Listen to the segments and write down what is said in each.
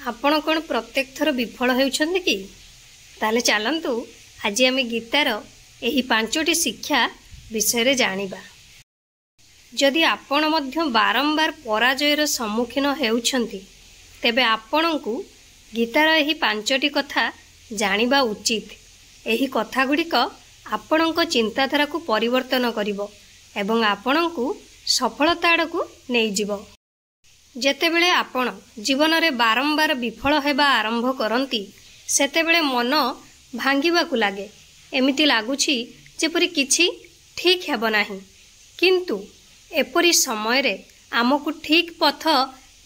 आपण कौन प्रत्येक थर विफल होउछन्ति कि ताले चलंतु आज आम गीतार एही 5टी शिक्षा विषय रे जानिबा। जदि आपण मध्य बारंबार पराजयर सम्मुखीन हेउछन्ति तेबे आपणकु गीतार एही 5टी कथा जानिबा उचित। एही कथा गुड़िक आपणक चिंताधारा को परिवर्तन करिवो एवं आपणकु सफलता आड़कु नहीं जिवो। जेतेबेले आपण जीवन रे बारंबार विफल हेबा आरंभ करंती सेतेबेले मन भांगिबाकु लागे। एमिति लागुछि जेपरि किछि ठीक हेबो नाही, किंतु एपरि समय रे आमकु ठीक पथ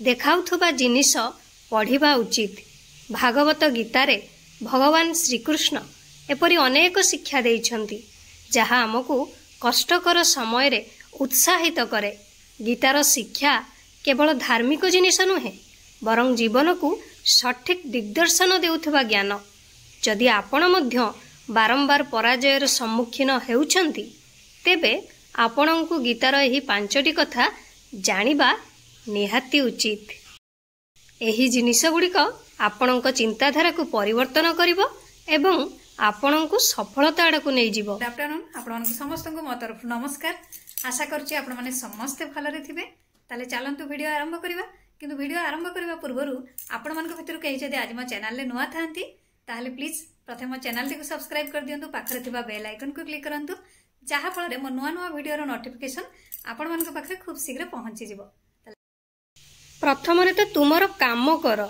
देखाउथुबा जिनिस पढ़िबा उचित। भागवत गीता रे भगवान श्रीकृष्ण एपरि अनेक शिक्षा देइछन्ति जहा आमकु कष्टकर समय रे उत्साहित करे। गीतार शिक्षा केवल धार्मिक जिनिस नुहे बरं जीवन को सठिक दिग्दर्शन देउथबा ज्ञान। जदि आपण मध्य बारंबार पराजयर सम्मुखीन हेउछन्ति तेबे आपणकु गीतार एही 5टी कथा जानिबा निहाती उचित। एही जिनिस गुड़िक आपणक चिंताधारा को परिवर्तन करिवो एवं आपणकु सफलता आड़कु नै जिवो। गुड आफ्टरनून आपन समस्त को मो तरफ नमस्कार। आशा करछि आपण माने समस्त भलरे थिबे। ताले चलंतु वीडियो आरंभ करिबा। किंतु वीडियो आरंभ करबा पूर्वरु आपण मानक भितर कहि जदि आज मो चैनल ले नुआ थांती ताले प्लीज प्रथम मो चैनल को सब्सक्राइब कर दियंतु। पाखरे थिबा बेल आइकन को क्लिक करंतु जहा फल रे मो नुआ नुआ वीडियो रो नोटिफिकेशन आपण मानक पाखरे खूब शीघ्र पहुंची जिवो। प्रथम रे तो तुमरो काम कर,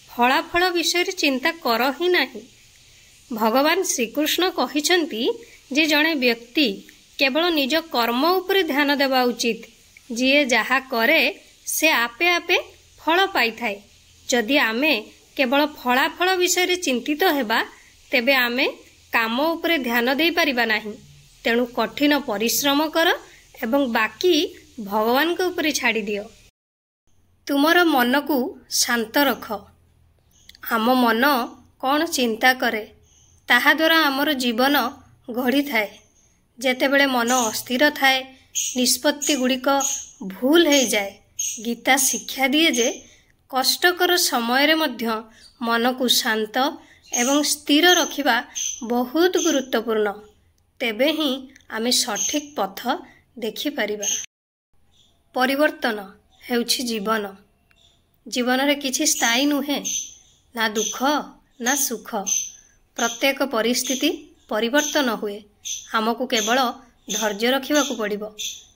फलाफल विषय रे चिंता कर ही नाही। भगवान श्रीकृष्ण कहिसंती जे जणे व्यक्ति केवल निज कर्म उपरे ध्यान देवा उचित। जीए जहा करे से आपे आपे फल पाई थाए। जदि आमे केवल फलाफल विषय रे चिंतित हेबा तेबे आमे काम उपरे ध्यान दे परिबा नाही। तेणु कठिन परिश्रम कर एवं बाकी भगवान के उपरे छाड़ी दियो। तुमर मन को शांत रख। आम मन कौन चिंता करे ताहा द्वारा आमर जीवन गढ़ी थाए। जेतेबेले मन अस्थिर थाए निष्पत्ति गुड़िक भूल हो जाए। गीता शिक्षा दिए जे कष्टकर समय रे मध्य मन को शांत एवं स्थिर रखिबा बहुत गुरुत्वपूर्ण। तेबे ही आमे सठिक पथ देखि परिबा। परिवर्तन हेउछि जीवन। जीवन रे किछि स्थायी नुहे, ना दुख ना सुख। प्रत्येक परिस्थिति परिवर्तन हुए। हमकु केवल धैर्य रखिबाकु पड़िबो।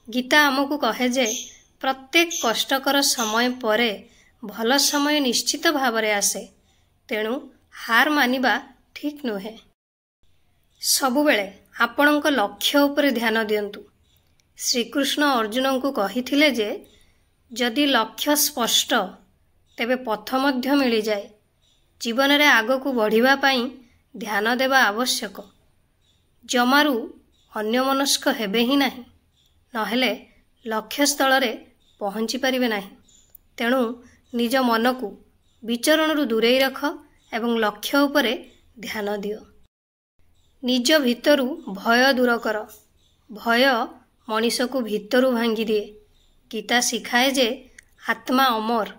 गीता आमको कहे जे प्रत्येक कष्टकर समय परे भल समय निश्चित भावरे आसे। तेणु हार मानिबा ठीक नुहे। सबुबेले आपणक लक्ष्य उपरे ध्यान दियंतु। श्रीकृष्ण अर्जुन को कहिथिले जे जदि लक्ष्य स्पष्ट तेबे पथ मध्य मिली जाए। जीवन रे आगकु बढ़िबा पई ध्यान देवा आवश्यक। जमारू अन्यमनस्क हेबे ही नाही, नहेले लक्ष्य स्थल रे पहुंची परिबे नाही। तेणु निज मन को विचरण रु दूरेई रख एवं लक्ष्य उपरे ध्यान दियो। निज भितरु भय दूर कर। भय मनीष को भितरु भांगी दिए। गीता शिखाए जे आत्मा अमर।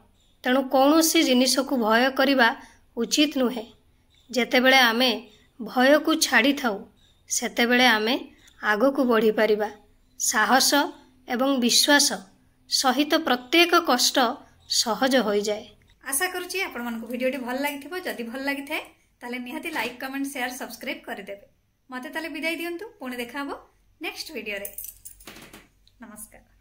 तेणु कौनसी जिनिस को भय करिबा उचित नुहे। जेतेबेले आमे भय को छाड़ी थाउ सेतेबेले आमे आगो को बढ़ी परिबा। साहस एवं विश्वास सहित प्रत्येक कष्ट सहज हो जाए। आशा करुछि आपण मानक वीडियोटी भल लागिथिबो। जदि भल लागिथाय ताले निहाती लाइक कमेंट शेयर सब्सक्राइब कर देबे। मते ताले विदाई दियंतु। पुणी देखा हबो नेक्स्ट वीडियो रे। नमस्कार।